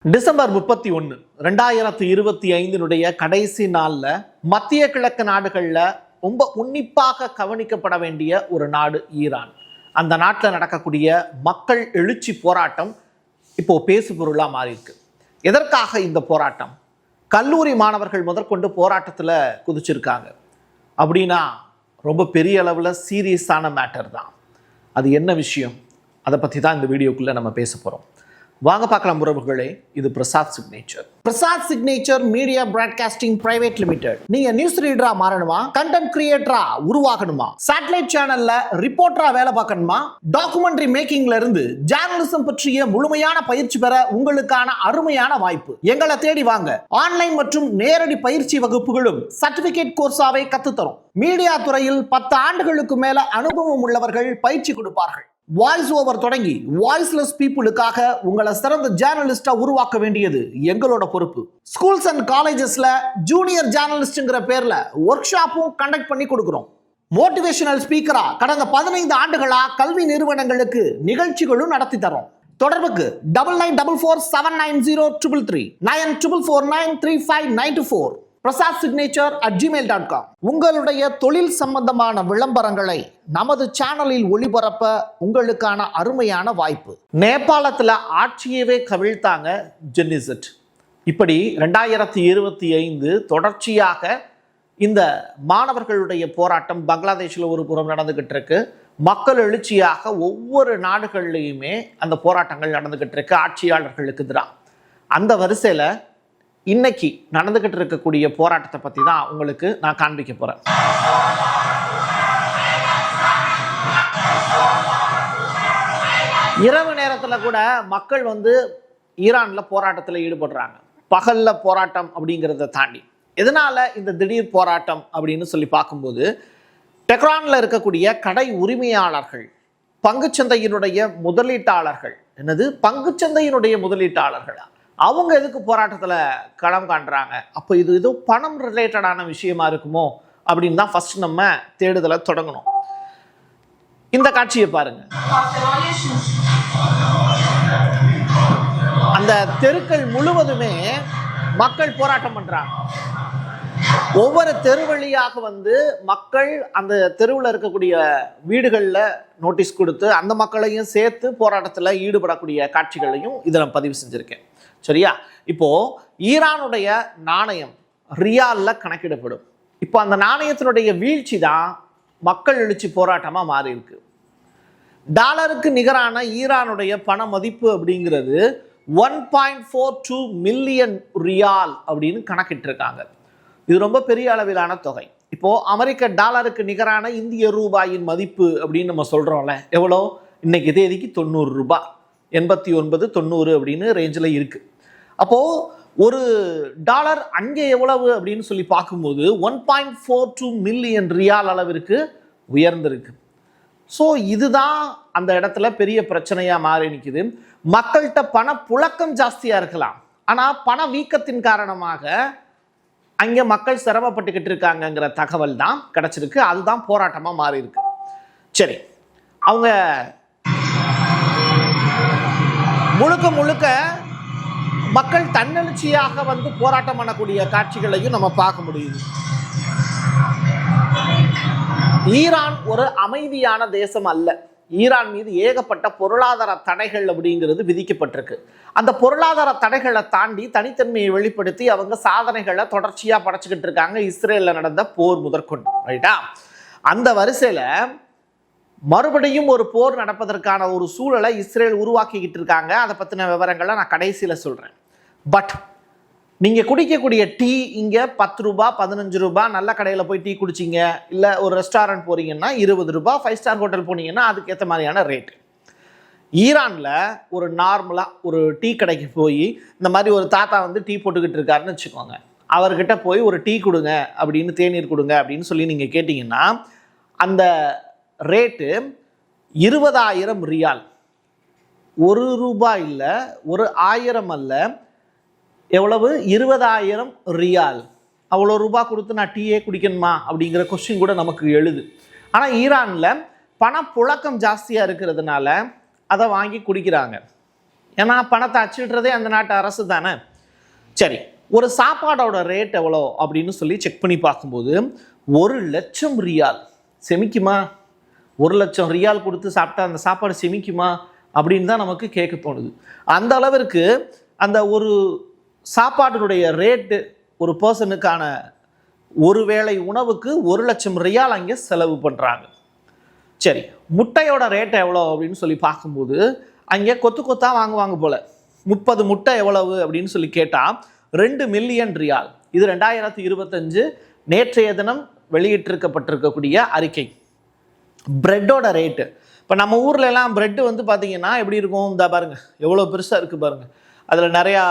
December 31 2025 கடைசி நாள்ல மத்திய கிழக்கு நாடுகள்ல ரொம்ப உன்னிப்பாக கவனிக்கப்பட வேண்டிய ஒரு நாடு ஈரான். அந்த நாட்டில் நடக்கக்கூடிய மக்கள் எழுச்சி போராட்டம் இப்போ பேசு பொருளா மாறி இருக்கு. எதற்காக இந்த போராட்டம்? கல்லூரி மாணவர்கள் முதற்கொண்டு போராட்டத்தில் குதிச்சிருக்காங்க. அப்படின்னா ரொம்ப பெரிய அளவில் சீரியஸான மேட்டர் தான். அது என்ன விஷயம்? அதை பற்றி தான் இந்த வீடியோக்குள்ள நம்ம பேச போகிறோம். வாங்க பார்க்கலாம் உறவுகளே. இது Prasad signature. Prasad signature media broadcasting private limited. நீங்க நியூஸ் ரீடரா மாறணுமா, கண்டென்ட் கிரியேட்டரா உருவாகணுமா, சேட்டலைட் சேனல்ல ரிப்போர்ட்டரா வேலை பார்க்கணுமா, டாக்குமெண்ட்ரி மேக்கிங்ல இருந்து ஜேர்னலிசம் பற்றிய முழுமையான பயிற்சி பெற உங்களுக்கான அருமையான வாய்ப்பு. எங்களை தேடி வாங்க. ஆன்லைன் மற்றும் நேரடி பயிற்சி வகுப்புகளும் சர்டிபிகேட் கோர்ஸாவே கத்துத்தரும். மீடியா துறையில் 10 ஆண்டுகளுக்கு மேல அனுபவம் உள்ளவர்கள் பயிற்சி கொடுப்பார்கள். வாய்ஸ் ஓவர் தொடங்கி வாய்ஸ்லெஸ் பீப்புளுக்காக உங்களை சிறந்த ஜேர்னலிஸ்டா உருவாக்க வேண்டியது எங்களோட பொறுப்பு. ஸ்கூல்ஸ் அண்ட் காலேஜஸ்ல ஜூனியர் ஜேர்னலிஸ்ட்ங்கிற பேர்ல ஒர்க் ஷாப்பும் கண்டக்ட் பண்ணி கொடுக்கிறோம். மோட்டிவேஷனல் ஸ்பீக்கரா கடந்த 15 ஆண்டுகளா கல்வி நிறுவனங்களுக்கு நிகழ்ச்சிகளும் நடத்தி தரோம். தொடர்புக்கு 9944790333 94493594 prasad@gmail.com. உங்களுடைய தொழில் சம்பந்தமான விளம்பரங்களை நமது சேனலில் ஒளிபரப்ப உங்களுக்கான அருமையான வாய்ப்பு. நேபாளத்தில் ஆட்சியவே கவிழ்த்தாங்க ஜெனிசட். இப்படி 2025 தொடர்ச்சியாக இந்த மாணவர்களுடைய போராட்டம் பங்களாதேஷில் ஒரு புறம் நடந்துகிட்டு இருக்கு. மக்கள் எழுச்சியாக ஒவ்வொரு நாடுகள்லையுமே அந்த போராட்டங்கள் நடந்துகிட்டு இருக்கு ஆட்சியாளர்களுக்கு எதிராக. அந்த வரிசையில் இன்னைக்கு நடந்துகிட்டு இருக்கக்கூடிய போராட்டத்தை பத்தி தான் உங்களுக்கு நான் காண்பிக்க போறேன். இரவு நேரத்துல கூட மக்கள் ஈரான்ல போராட்டத்தில் ஈடுபடுறாங்க. பகல்ல போராட்டம் அப்படிங்கிறத தாண்டி எதனால இந்த திடீர் போராட்டம் அப்படின்னு சொல்லி பார்க்கும்போது, டெஹ்ரான்ல இருக்கக்கூடிய கடை உரிமையாளர்கள், பங்குச்சந்தையினுடைய முதலீட்டாளர்கள், பங்குச்சந்தையினுடைய முதலீட்டாளர்கள் அவங்க எதுக்கு போராட்டத்தில் களம் காண்றாங்க? அப்போ இது ஏதோ பணம் ரிலேட்டடான விஷயமா இருக்குமோ அப்படின்னு தான் ஃபர்ஸ்ட் நம்ம தேடுதலை தொடங்கணும். இந்த காட்சியை பாருங்க. அந்த தெருக்கள் முழுவதுமே மக்கள் போராட்டம் பண்றாங்க. ஒவ்வொரு தெரு வழியாக மக்கள் அந்த தெருவில் இருக்கக்கூடிய வீடுகளில் நோட்டீஸ் கொடுத்து அந்த மக்களையும் சேர்த்து போராட்டத்தில் ஈடுபடக்கூடிய காட்சிகளையும் இதை நான் பதிவு செஞ்சிருக்கேன். சரியா? இப்போ ஈரானுடைய நாணயம் ரியால்ல கணக்கிடப்படும். இப்போ அந்த நாணயத்தினுடைய வீழ்ச்சி தான் மக்கள் எழுச்சி போராட்டமா மாறி இருக்கு. டாலருக்கு நிகரான ஈரானுடைய பண மதிப்பு அப்படிங்கிறது 1.42 மில்லியன் ரியால் அப்படின்னு கணக்கிட்டு இருக்காங்க. இது ரொம்ப பெரிய அளவிலான தொகை. இப்போ அமெரிக்க டாலருக்கு நிகரான இந்திய ரூபாயின் மதிப்பு அப்படின்னு நம்ம சொல்றோம்ல, எவ்வளோ? இன்னைக்கு தேதிக்கு 90 ரூபாய், 89 90 அப்படின்னு ரேஞ்சில் இருக்கு. அப்போ ஒரு டாலர் அங்கே எவ்வளவு அப்படின்னு சொல்லி பார்க்கும்போது 1.42 மில்லியன் ரியால் அளவிற்கு உயர்ந்திருக்கு. ஸோ இதுதான் அந்த இடத்துல பெரிய பிரச்சனையா மாறி நிற்குது. மக்கள்கிட்ட பண புழக்கம் ஜாஸ்தியா இருக்கலாம், ஆனால் பண வீக்கத்தின் காரணமாக அங்கே மக்கள் சிரமப்பட்டுக்கிட்டு இருக்காங்கங்கிற தகவல் தான் கிடைச்சிருக்கு. அதுதான் போராட்டமா மாறி இருக்கு. சரி, அவங்க முழுக்க மக்கள் தன்னெழுச்சியாக போராட்டம் பண்ணக்கூடிய காட்சிகளையும் நம்ம பார்க்க முடியுது. ஈரான் ஒரு அமைதியான தேசம் அல்ல. ஈரான் மீது ஏகப்பட்ட பொருளாதார தடைகள் அப்படிங்கிறது விதிக்கப்பட்டிருக்கு. அந்த பொருளாதார தடைகளை தாண்டி தனித்தன்மையை வெளிப்படுத்தி அவங்க சாதனைகளை தொடர்ச்சியா படைச்சுக்கிட்டு இருக்காங்க. இஸ்ரேல்ல நடந்த போர் முதற்கொண்டு, ரைட்டா? அந்த வரிசையில மறுபடியும் ஒரு போர் நடப்பதற்கான ஒரு சூழலை இஸ்ரேல் உருவாக்கிக்கிட்டு இருக்காங்க. அதை பற்றின விவரங்களை நான் கடைசியில் சொல்கிறேன். பட் நீங்கள் குடிக்கக்கூடிய டீ இங்கே 10 ரூபாய் 15 ரூபாய், நல்ல கடையில் போய் டீ குடிச்சிங்க, இல்லை ஒரு ரெஸ்டாரண்ட் போகிறீங்கன்னா 20 ரூபாய், 5 ஸ்டார் ஹோட்டல் போனீங்கன்னா அதுக்கேற்ற மாதிரியான ரேட்டு. ஈரானில் ஒரு நார்மலாக ஒரு டீ கடைக்கு போய் இந்த மாதிரி ஒரு தாத்தா டீ போட்டுக்கிட்டு இருக்காருன்னு வச்சுக்கோங்க. அவர்கிட்ட போய் ஒரு டீ கொடுங்க அப்படின்னு, தேநீர் கொடுங்க அப்படின்னு சொல்லி நீங்கள் கேட்டிங்கன்னா அந்த ரேட்டு 20,000 ரியால். 1 ரூபாய் இல்லை, ஒரு 1000 அல்ல, எவ்வளவு? 20,000 ரியால். அவ்வளோ ரூபாய் கொடுத்து நான் டீயே குடிக்கணுமா அப்படிங்கிற கொஸ்டின் கூட நமக்கு எழுது. ஆனால் ஈரானில் பணப்புழக்கம் ஜாஸ்தியாக இருக்கிறதுனால அதை வாங்கி குடிக்கிறாங்க. ஏன்னா பணத்தை அச்சிடுறதே அந்த நாட்டு அரசு தானே. சரி, ஒரு சாப்பாடோட ரேட் எவ்வளோ அப்படின்னு சொல்லி செக் பண்ணி பார்க்கும்போது 1,00,000 ரியால் செமிக்குமா? 1,00,000 ரியால் கொடுத்து சாப்பிட்டா அந்த சாப்பாடு செமிக்குமா அப்படின்னு தான் நமக்கு கேட்க தோணுது. அந்த அளவிற்கு அந்த ஒரு சாப்பாடுடைய ரேட்டு ஒரு பர்சனுக்கான ஒரு வேளை உணவுக்கு 1,00,000 ரியால் அங்கே செலவு பண்ணுறாங்க. சரி, முட்டையோட ரேட் எவ்வளோ அப்படின்னு சொல்லி பார்க்கும்போது அங்கே கொத்து கொத்தாக வாங்குவாங்க போல். 30 முட்டை எவ்வளவு அப்படின்னு சொல்லி கேட்டால் 2 மில்லியன் ரியால். இது 2025 நேற்றைய தினம் வெளியிட்டிருக்கப்பட்டிருக்கக்கூடிய அறிக்கை. பிரெட்டோட ரேட்டு இப்போ நம்ம ஊரில் எல்லாம் பிரெட்டு வந்து பார்த்தீங்கன்னா எப்படி இருக்கும், இந்த பாருங்க எவ்வளோ பெருசாக இருக்குது பாருங்கள். அதில் நிறையா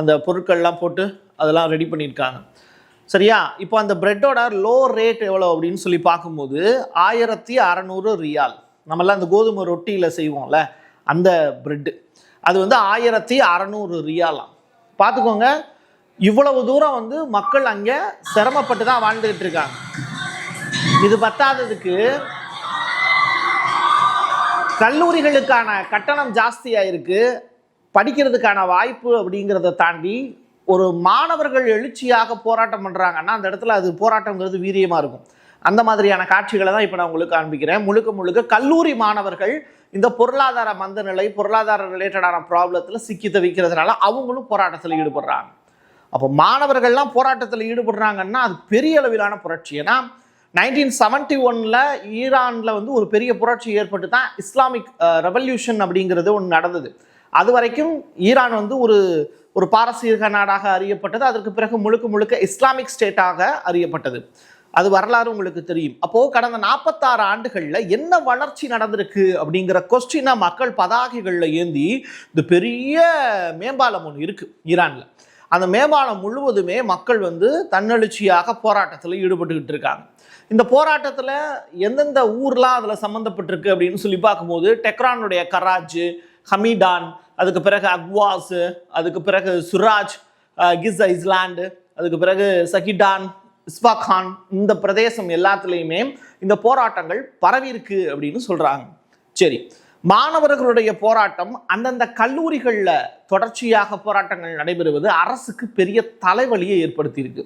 அந்த பொருட்கள்லாம் போட்டு அதெல்லாம் ரெடி பண்ணியிருக்காங்க. சரியா, இப்போ அந்த பிரெட்டோட லோ ரேட் எவ்வளோ அப்படின்னு சொல்லி பார்க்கும்போது 1600 ரியால். நம்மளாம் அந்த கோதுமை ரொட்டியில் செய்வோம்ல அந்த பிரெட்டு, அது வந்து 1600 ரியாலாம். பார்த்துக்கோங்க, இவ்வளவு தூரம் வந்து மக்கள் அங்கே சிரமப்பட்டு தான் வாழ்ந்துகிட்டு இருக்காங்க. இது பத்தாததுக்கு கல்லூரிகளுக்கான கட்டணம் ஜாஸ்தியாக இருக்கு, படிக்கிறதுக்கான வாய்ப்பு அப்படிங்கிறத தாண்டி ஒரு மாணவர்கள் எழுச்சியாக போராட்டம் பண்ணுறாங்கன்னா அந்த இடத்துல அது போராட்டங்கிறது வீரியமாக இருக்கும். அந்த மாதிரியான காட்சிகளை தான் இப்போ நான் உங்களுக்கு காண்பிக்கிறேன். முழுக்க முழுக்க கல்லூரி மாணவர்கள் இந்த பொருளாதார மந்த நிலை, பொருளாதார ரிலேட்டடான ப்ராப்ளத்தில் சிக்கி தவிக்கிறதுனால அவங்களும் போராட்டத்தில் ஈடுபடுறாங்க. அப்போ மாணவர்கள்லாம் போராட்டத்தில் ஈடுபடுறாங்கன்னா அது பெரிய அளவிலான புரட்சி. ஏன்னா 1971 ஈரானில் வந்து ஒரு பெரிய புரட்சி ஏற்பட்டு தான் இஸ்லாமிக் ரெவல்யூஷன் அப்படிங்கிறது ஒன்று நடந்தது. அது வரைக்கும் ஈரான் வந்து ஒரு பாரசீக நாடாக அறியப்பட்டது. அதற்கு பிறகு முழுக்க முழுக்க இஸ்லாமிக் ஸ்டேட்டாக அறியப்பட்டது. அது வரலாறு உங்களுக்கு தெரியும். அப்போது கடந்த 46 ஆண்டுகளில் என்ன வளர்ச்சி நடந்திருக்கு அப்படிங்கிற கொஸ்டினை மக்கள் பதாகைகளில் ஏந்தி இந்த பெரிய மேம்பாலம் ஒன்று இருக்குது ஈரானில். அந்த மேம்பாலம் முழுவதுமே மக்கள் வந்து தன்னெழுச்சியாக போராட்டத்தில் ஈடுபட்டுக்கிட்டு இருக்காங்க. இந்த போராட்டத்தில் எந்தெந்த ஊர்லாம் அதில் சம்மந்தப்பட்டிருக்கு அப்படின்னு சொல்லி பார்க்கும்போது டெக்ரானுடைய கராஜ், ஹமீடான், அதுக்கு பிறகு அக்வாஸ், அதுக்கு பிறகு சுராஜ், கிஸ் ஐஸ்லாண்டு, அதுக்கு பிறகு சகிடான், இஸ்பாகான், இந்த பிரதேசம் எல்லாத்துலேயுமே இந்த போராட்டங்கள் பரவி இருக்கு அப்படின்னு சொல்கிறாங்க. சரி, மாணவர்களுடைய போராட்டம் அந்தந்த கல்லூரிகளில் தொடர்ச்சியாக போராட்டங்கள் நடைபெறுவது அரசுக்கு பெரிய தலைவலியை ஏற்படுத்தியிருக்கு.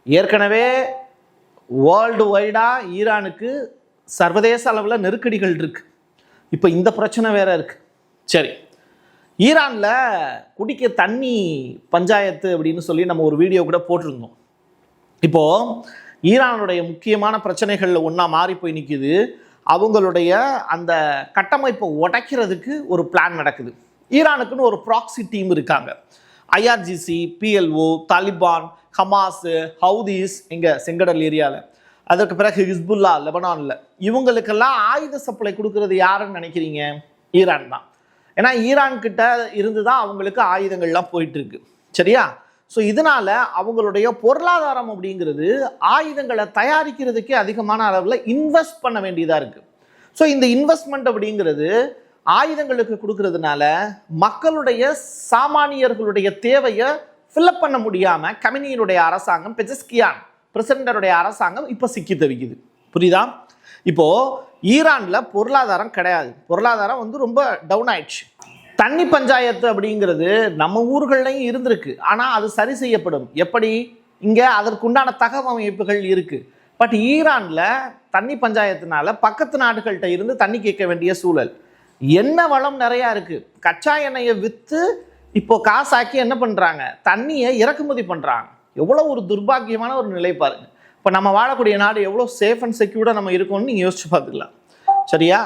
ஏற்கனவே வேர்ல்டு வைடாக ஈரானுக்கு சர்வதேச அளவில் நெருக்கடிகள் இருக்குது. இப்போ இந்த பிரச்சனை வேற இருக்குது. சரி, ஈரானில் குடிக்க தண்ணி பஞ்சாயத்து அப்படின்னு சொல்லி நம்ம ஒரு வீடியோ கூட போட்டிருந்தோம். இப்போது ஈரானுடைய முக்கியமான பிரச்சனைகளில் ஒன்றா மாறி போய் நிற்கிது. அவங்களுடைய அந்த கட்டமைப்பை உடைக்கிறதுக்கு ஒரு பிளான் நடக்குது. ஈரானுக்குன்னு ஒரு ப்ராக்சி டீம் இருக்காங்க. IRGC, BLO, Taliban, Hamas, Houthis இங்கே செங்கடல் ஏரியாவில், அதற்கு பிறகு ஹிஸ்புல்லா லெபனானில், இவங்களுக்கெல்லாம் ஆயுத சப்ளை கொடுக்கறது யாருன்னு நினைக்கிறீங்க? ஈரான் தான். ஏன்னா ஈரான் கிட்ட இருந்து தான் அவங்களுக்கு ஆயுதங்கள்லாம் போயிட்டு இருக்கு. சரியா? ஸோ இதனால அவங்களுடைய பொருளாதாரம் அப்படிங்கிறது ஆயுதங்களை தயாரிக்கிறதுக்கே அதிகமான அளவில் இன்வெஸ்ட் பண்ண வேண்டியதாக இருக்குது. ஸோ இந்த இன்வெஸ்ட்மெண்ட் அப்படிங்கிறது ஆயுதங்களுக்கு கொடுக்கறதுனால மக்களுடைய சாமானியர்களுடைய தேவையை ஃபில்அப் பண்ண முடியாமல் கமினியினுடைய அரசாங்கம், பெஜஸ்கியான் பிரசிடண்டருடைய அரசாங்கம் இப்போ சிக்கி தவிக்குது. புரியுதா? இப்போது ஈரானில் பொருளாதாரம் கிடையாது, பொருளாதாரம் வந்து ரொம்ப டவுன் ஆயிடுச்சு. தண்ணி பஞ்சாயத்து அப்படிங்கிறது நம்ம ஊர்கள்லையும் இருந்திருக்கு, ஆனால் அது சரி செய்யப்படும். எப்படி? இங்கே அதற்குண்டான தகவமைப்புகள் இருக்குது. பட் ஈரானில் தண்ணி பஞ்சாயத்துனால பக்கத்து நாடுகள்கிட்ட இருந்து தண்ணி கேட்க வேண்டிய சூழல். எண்ணெய் வளம் நிறையா இருக்குது. கச்சா எண்ணெயை விற்று இப்போ காசாக்கி என்ன பண்ணுறாங்க? தண்ணியை இறக்குமதி பண்ணுறாங்க. எவ்வளோ ஒரு துர்பாக்கியமான ஒரு நிலை பாருங்கள். இப்போ நம்ம வாழக்கூடிய நாடு எவ்வளோ சேஃப் அண்ட் செக்யூர்டாக நம்ம இருக்கோம்னு நீங்கள் யோசிச்சு பார்த்துக்கலாம். சரியா?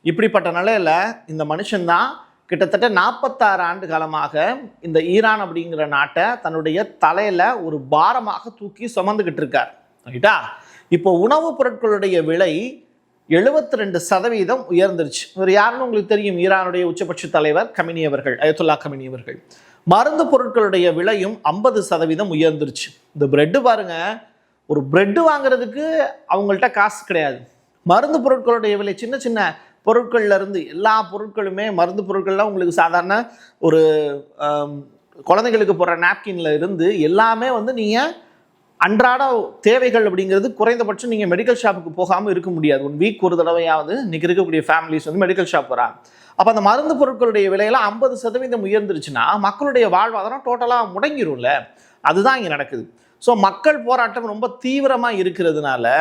இப்படிப்பட்ட நிலையில் இந்த மனுஷன்தான் கிட்டத்தட்ட 46 ஆண்டு காலமாக இந்த ஈரான் அப்படிங்கிற நாட்டை தன்னுடைய தலையில் ஒரு பாரமாக தூக்கி சுமந்துக்கிட்டு இருக்கார். ரைட்டா? இப்போ உணவுப் பொருட்களுடைய விலை 72% உயர்ந்துருச்சு. இவர் யாருன்னு உங்களுக்கு தெரியும், ஈரானுடைய உச்சபட்ச தலைவர் கமினி அவர்கள், அயத்துல்லா கமினி அவர்கள். மருந்து பொருட்களுடைய விலையும் 50% உயர்ந்துருச்சு. இந்த பிரெட்டு பாருங்க, ஒரு பிரெட்டு வாங்குறதுக்கு அவங்கள்ட்ட காசு கிடையாது. மருந்து பொருட்களுடைய விலை, சின்ன சின்ன பொருட்கள்ல இருந்து எல்லா பொருட்களுமே, மருந்து பொருட்கள்லாம் உங்களுக்கு சாதாரண ஒரு குழந்தைகளுக்கு போடுற நாப்கின்ல இருந்து எல்லாமே வந்து நீங்கள் அன்றாட தேவைகள் அப்படிங்கிறது குறைந்தபட்சம் நீங்கள் மெடிக்கல் ஷாப்புக்கு போகாமல் இருக்க முடியாது. 1 வீக் ஒரு தடவையாவது இன்னைக்கு இருக்கக்கூடிய ஃபேமிலிஸ் வந்து மெடிக்கல் ஷாப் வராங்க. அப்போ அந்த மருந்து பொருட்களுடைய விலையெல்லாம் 50% உயர்ந்துருச்சுன்னா மக்களுடைய வாழ்வாதாரம் டோட்டலாக முடங்கிரும்ல. அதுதான் இங்கே நடக்குது. ஸோ மக்கள் போராட்டம் ரொம்ப தீவிரமாக இருக்கிறதுனால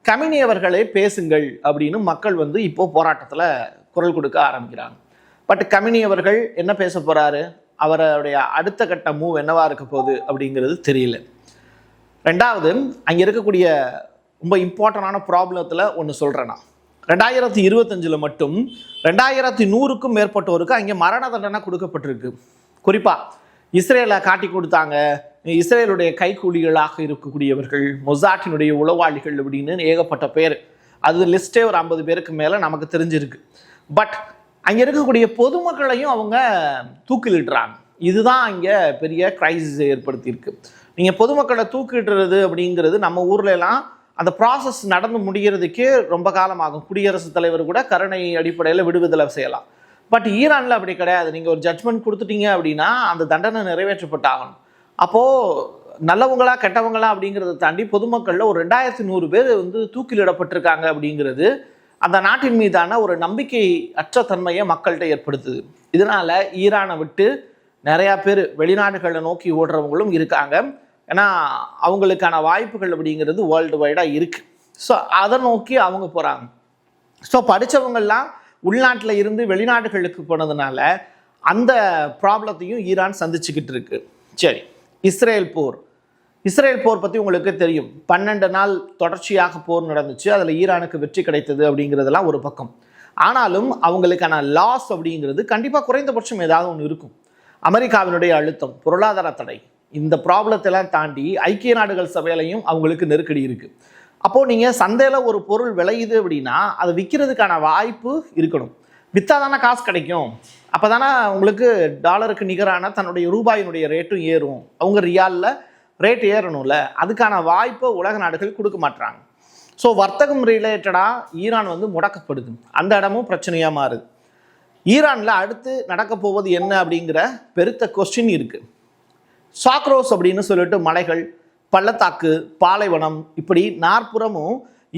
கமினி அவர்களே பேசுங்கள் அப்படின்னு மக்கள் வந்து இப்போ போராட்டத்தில் குரல் கொடுக்க ஆரம்பிக்கிறாங்க. பட் கமினி அவர்கள் என்ன பேச போறாரு, அவருடைய அடுத்த கட்ட மூவ் என்னவா இருக்க போகுது அப்படிங்கிறது தெரியல. ரெண்டாவது, அங்கே இருக்கக்கூடிய ரொம்ப இம்பார்ட்டண்டான ப்ராப்ளத்தில் ஒன்று சொல்கிறேன் நான். 2025 மட்டும் 2100க்கும் மேற்பட்டோருக்கு அங்கே மரண தண்டனை கொடுக்கப்பட்டிருக்கு. குறிப்பாக இஸ்ரேலை காட்டி கொடுத்தாங்க, இஸ்ரேலுடைய கைக்கூலிகளாக இருக்கக்கூடியவர்கள், மொசாட்டினுடைய உளவாளிகள் அப்படின்னு ஏகப்பட்ட பேர். அது லிஸ்ட்டே ஒரு 50 பேருக்கு மேலே நமக்கு தெரிஞ்சிருக்கு. பட் அங்கே இருக்கக்கூடிய பொதுமக்களையும் அவங்க தூக்கிலிட்டுறாங்க. இதுதான் அங்கே பெரிய கிரைசிஸ் ஏற்படுத்தியிருக்கு. நீங்கள் பொதுமக்களை தூக்கிடுறது அப்படிங்கிறது நம்ம ஊர்லலாம் அந்த ப்ராசஸ் நடந்து முடிகிறதுக்கே ரொம்ப காலமாகும். குடியரசுத் தலைவர் கூட கருணை அடிப்படையில் விடுதலை செய்யலாம். பட் ஈரானில் அப்படி கிடையாது. நீங்கள் ஒரு ஜட்ஜ்மெண்ட் கொடுத்துட்டீங்க அப்படின்னா அந்த தண்டனை நிறைவேற்றப்பட்டாகணும். அப்போது நல்லவங்களா கெட்டவங்களா அப்படிங்கிறத தாண்டி பொதுமக்களில் ஒரு 2100 பேர் வந்து தூக்கிலிடப்பட்டிருக்காங்க அப்படிங்கிறது அந்த நாட்டின் மீதான ஒரு நம்பிக்கை அற்ற தன்மையை மக்கள்கிட்ட ஏற்படுத்துது. இதனால் ஈரானை விட்டு நிறையா பேர் வெளிநாடுகளை நோக்கி ஓடுறவங்களும் இருக்காங்க. ஏன்னா அவங்களுக்கான வாய்ப்புகள் அப்படிங்கிறது வேர்ல்டு வைடாக இருக்குது. ஸோ அதை நோக்கி அவங்க போகிறாங்க. ஸோ படித்தவங்கள்லாம் உள்நாட்டில் இருந்து வெளிநாடுகளுக்கு போனதுனால அந்த ப்ராப்ளத்தையும் ஈரான் சந்திச்சுக்கிட்டு இருக்கு. சரி, இஸ்ரேல் போர் பற்றி உங்களுக்கு தெரியும். 12 நாள் தொடர்ச்சியாக போர் நடந்துச்சு. அதில் ஈரானுக்கு வெற்றி கிடைத்தது அப்படிங்கிறதெல்லாம் ஒரு பக்கம். ஆனாலும் அவங்களுக்கான லாஸ் அப்படிங்கிறது கண்டிப்பாக குறைந்தபட்சம் ஏதாவது ஒன்று இருக்கும். அமெரிக்காவினுடைய அழுத்தம், பொருளாதார தடை, இந்த ப்ராப்ளத்தெல்லாம் தாண்டி ஐக்கிய நாடுகள் சபையிலையும் அவங்களுக்கு நெருக்கடி இருக்குது. அப்போது நீங்கள் சந்தையில் ஒரு பொருள் விளையுது அப்படின்னா அதை விற்கிறதுக்கான வாய்ப்பு இருக்கணும். விற்றா தானே காசு கிடைக்கும். அப்போ தானே உங்களுக்கு டாலருக்கு நிகரான தன்னுடைய ரூபாயினுடைய ரேட்டும் ஏறும். அவங்க ரியாலில் ரேட் ஏறணும்ல. அதுக்கான வாய்ப்பை உலக நாடுகள் கொடுக்க மாட்டுறாங்க. ஸோ வர்த்தகம் ரிலேட்டடாக ஈரான் வந்து முடக்கப்படுது. அந்த இடமும் பிரச்சனையாக மாறுது. ஈரானில் அடுத்து நடக்க போவது என்ன அப்படிங்கிற பெருத்த கொஸ்டின் இருக்குது. சாக்ரோஸ் அப்படின்னு சொல்லிட்டு மலைகள், பள்ளத்தாக்கு, பாலைவனம், இப்படி நாற்புறமும்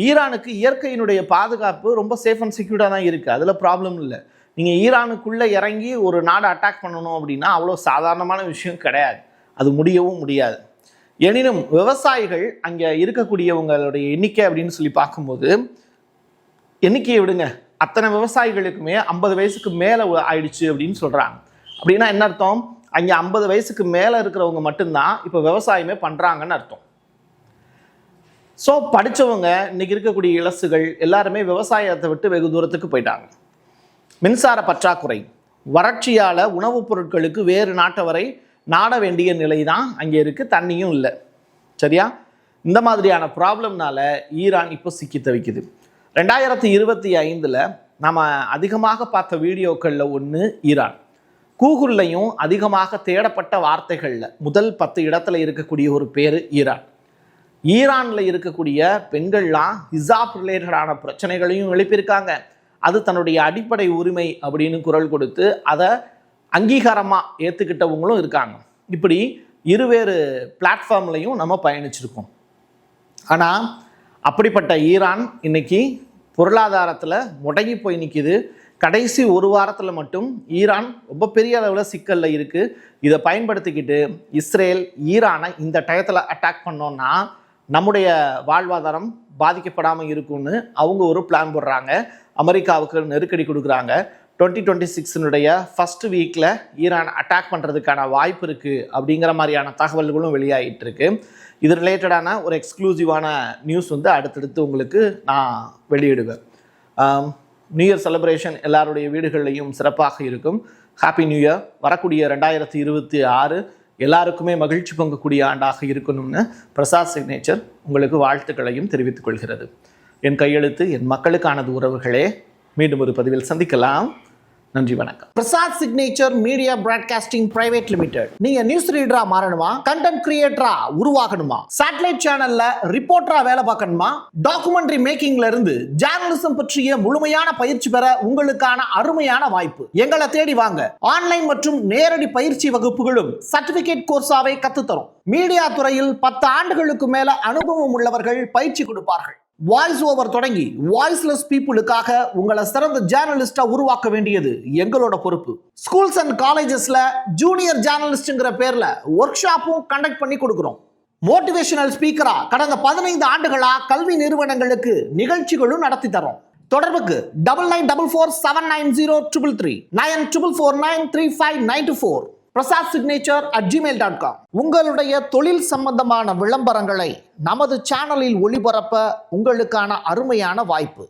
ஈரானுக்கு இயற்கையினுடைய பாதுகாப்பு ரொம்ப சேஃப் அண்ட் செக்யூர்டாக தான் இருக்குது. அதில் ப்ராப்ளம் இல்லை. நீங்கள் ஈரானுக்குள்ளே இறங்கி ஒரு நாடு அட்டாக் பண்ணணும் அப்படின்னா அவ்வளோ சாதாரணமான விஷயம் கிடையாது. அது முடியவும் முடியாது. எனினும் விவசாயிகள் அங்கே இருக்கக்கூடியவங்களுடைய எண்ணிக்கை அப்படின்னு சொல்லி பார்க்கும்போது, எண்ணிக்கையை விடுங்க, அத்தனை விவசாயிகளுக்குமே 50 வயசுக்கு மேலே ஆயிடுச்சு அப்படின்னு சொல்கிறாங்க. அப்படின்னா என்ன அர்த்தம்? அங்கே 50 வயசுக்கு மேலே இருக்கிறவங்க மட்டும்தான் இப்போ விவசாயமே பண்ணுறாங்கன்னு அர்த்தம். ஸோ படித்தவங்க இன்றைக்கி இருக்கக்கூடிய இலசுகள் எல்லாருமே விவசாயத்தை விட்டு வெகு தூரத்துக்கு போயிட்டாங்க. மின்சார பற்றாக்குறை, வறட்சியால் உணவுப் பொருட்களுக்கு வேறு நாட்டவரை நாட வேண்டிய நிலை தான் அங்கே இருக்குது. தண்ணியும் இல்லை. சரியா? இந்த மாதிரியான ப்ராப்ளம்னால ஈரான் இப்போ சிக்கி தவிக்குது. 2025 நம்ம அதிகமாக பார்த்த வீடியோக்களில் ஒன்று ஈரான். கூகுள்லையும் அதிகமாக தேடப்பட்ட வார்த்தைகளில் முதல் 10 இடத்துல இருக்கக்கூடிய ஒரு பேர் ஈரான். ஈரானில் இருக்கக்கூடிய பெண்கள்லாம் ஹிஜாப் ரிலேட்டடான பிரச்சனைகளையும் எழுப்பியிருக்காங்க. அது தன்னுடைய அடிப்படை உரிமை அப்படின்னு குரல் கொடுத்து அதை அங்கீகாரமாக ஏற்றுக்கிட்டவங்களும் இருக்காங்க. இப்படி இருவேறு பிளாட்ஃபார்ம்லையும் நம்ம பயணிச்சிருக்கோம். ஆனால் அப்படிப்பட்ட ஈரான் இன்னைக்கு பொருளாதாரத்தில் முடங்கி போய் நிற்கிது. கடைசி ஒரு வாரத்தில் மட்டும் ஈரான் ரொம்ப பெரிய அளவில் சிக்கலில் இருக்குது. இதை பயன்படுத்திக்கிட்டு இஸ்ரேல் ஈரானை இந்த டயத்தில் அட்டாக் பண்ணோன்னா நம்முடைய வாழ்வாதாரம் பாதிக்கப்படாமல் இருக்கும்னு அவங்க ஒரு பிளான் போடுறாங்க. அமெரிக்காவுக்கு நெருக்கடி கொடுக்குறாங்க. 2026 ஃபஸ்ட் வீக்கில் ஈரான் அட்டாக் பண்ணுறதுக்கான வாய்ப்பு இருக்குது அப்படிங்கிற மாதிரியான தகவல்களும் வெளியாகிட்டு இருக்கு. இது ரிலேட்டடான ஒரு எக்ஸ்க்ளூசிவான நியூஸ் வந்து அடுத்தடுத்து உங்களுக்கு நான் வெளியிடுவேன். நியூ இயர் செலிப்ரேஷன் எல்லாருடைய வீடுகள்லையும் சிறப்பாக இருக்கும். Happy new year. வரக்கூடிய 2026 எல்லாருக்குமே மகிழ்ச்சி பொங்கக்கூடிய ஆண்டாக இருக்கணும்னு பிரசாத் சிக்னேச்சர் உங்களுக்கு வாழ்த்துக்களையும் தெரிவித்துக் கொள்கிறது. என் கையெழுத்து என் மக்களுக்கானது உறவுகளே. மீண்டும் ஒரு பதிவில் சந்திக்கலாம். நன்றி, வணக்கம். Prasad signature media broadcasting private limited. நீங்க நியூஸ் ரீடரா மாறணுமா, கண்டென்ட் கிரியேட்டரா உருவாகணுமா, சேட்டலைட் சேனல்ல ரிப்போர்ட்டரா வேலை பார்க்கணுமா, டாக்குமெண்ட்ரி மேக்கிங்ல இருந்து ஜேர்னலிசம் பற்றிய முழுமையான பயிற்சி பெற உங்களுக்கான அருமையான வாய்ப்பு. எங்களை தேடி வாங்க. ஆன்லைன் மற்றும் நேரடி பயிற்சி வகுப்புகளும் சர்டிபிகேட் கோர்ஸாவே கத்துத்தரும். மீடியா துறையில் 10 ஆண்டுகளுக்கு மேல அனுபவம் உள்ளவர்கள் பயிற்சி கொடுப்பார்கள். வாய்ஸ் ஓவர் தொடங்கி வாய்ஸ்லெஸ் பீப்புளுக்காக உங்களை சிறந்த ஜேர்னலிஸ்டா உருவாக்க வேண்டியது எங்களோட பொறுப்பு. ஸ்கூல்ஸ் அண்ட் காலேஜஸ்ல ஜூனியர் ஜேர்னலிஸ்ட்ங்கிற பேர்ல ஒர்க் ஷாப்பும் கண்டக்ட் பண்ணி கொடுக்கிறோம். மோட்டிவேஷனல் ஸ்பீக்கரா கடந்த 15 ஆண்டுகளா கல்வி நிறுவனங்களுக்கு நிகழ்ச்சிகளும் நடத்தி தரோம். தொடர்புக்கு 9944790333 94493594 prasad@gmail.com. உங்களுடைய தொழில் சம்பந்தமான விளம்பரங்களை நமது சேனலில் ஒளிபரப்ப உங்களுக்கான அருமையான வாய்ப்பு.